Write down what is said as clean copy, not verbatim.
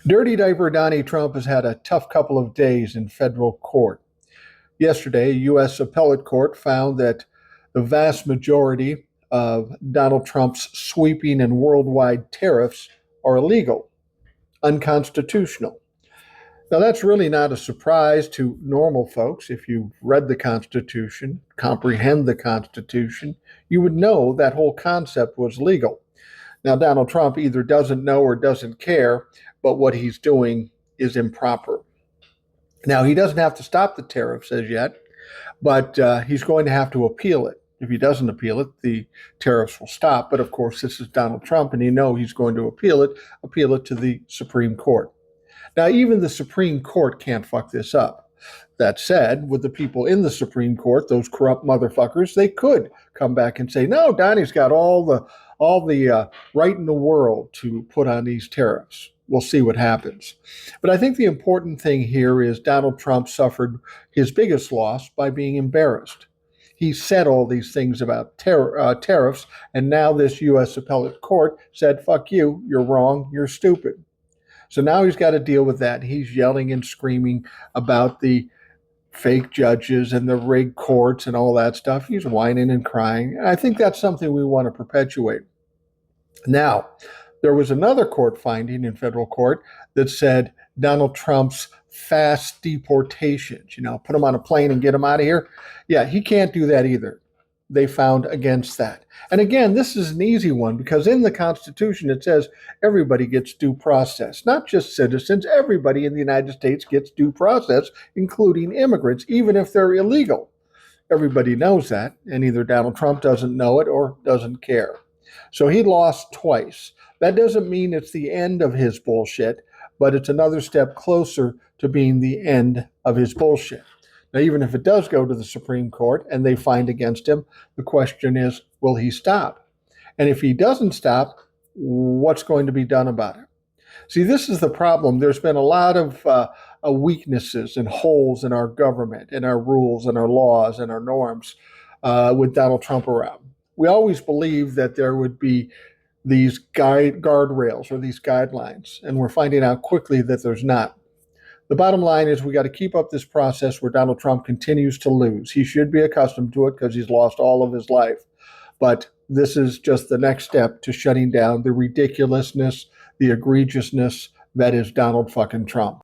Dirty Diaper Donnie Trump has had a tough couple of days in federal court. Yesterday, a U.S. appellate court found that the vast majority of Donald Trump's sweeping and worldwide tariffs are illegal, unconstitutional. Now, that's really not a surprise to normal folks. If you've read the Constitution, comprehend the Constitution, you would know that whole concept was legal. Now, Donald Trump either doesn't know or doesn't care, but what he's doing is improper. Now, he doesn't have to stop the tariffs as yet, but he's going to have to appeal it. If he doesn't appeal it, the tariffs will stop. But of course, this is Donald Trump, and he's going to appeal it to the Supreme Court. Now, even the Supreme Court can't fuck this up. That said, with the people in the Supreme Court, those corrupt motherfuckers, they could come back and say, "No, Donnie's got all the right in the world to put on these tariffs." We'll see what happens. But I think the important thing here is Donald Trump suffered his biggest loss by being embarrassed. He said all these things about tariffs, and now this U.S. appellate court said, "Fuck you, you're wrong, you're stupid." So now he's got to deal with that. He's yelling and screaming about the fake judges and the rigged courts and all that stuff. He's whining and crying. And I think that's something we want to perpetuate. Now, there was another court finding in federal court that said Donald Trump's fast deportations, put him on a plane and get him out of here. Yeah, he can't do that either. They found against that. And again, this is an easy one because in the Constitution it says everybody gets due process, not just citizens. Everybody in the United States gets due process, including immigrants, even if they're illegal. Everybody knows that, and either Donald Trump doesn't know it or doesn't care. So he lost twice. That doesn't mean it's the end of his bullshit, but it's another step closer to being the end of his bullshit. Now, even if it does go to the Supreme Court and they find against him, the question is, will he stop? And if he doesn't stop, what's going to be done about it? See, this is the problem. There's been a lot of weaknesses and holes in our government, in our rules and our laws and our norms with Donald Trump around. We always believed that there would be these guardrails or these guidelines, and we're finding out quickly that there's not. The bottom line is we got to keep up this process where Donald Trump continues to lose. He should be accustomed to it because he's lost all of his life. But this is just the next step to shutting down the ridiculousness, the egregiousness that is Donald fucking Trump.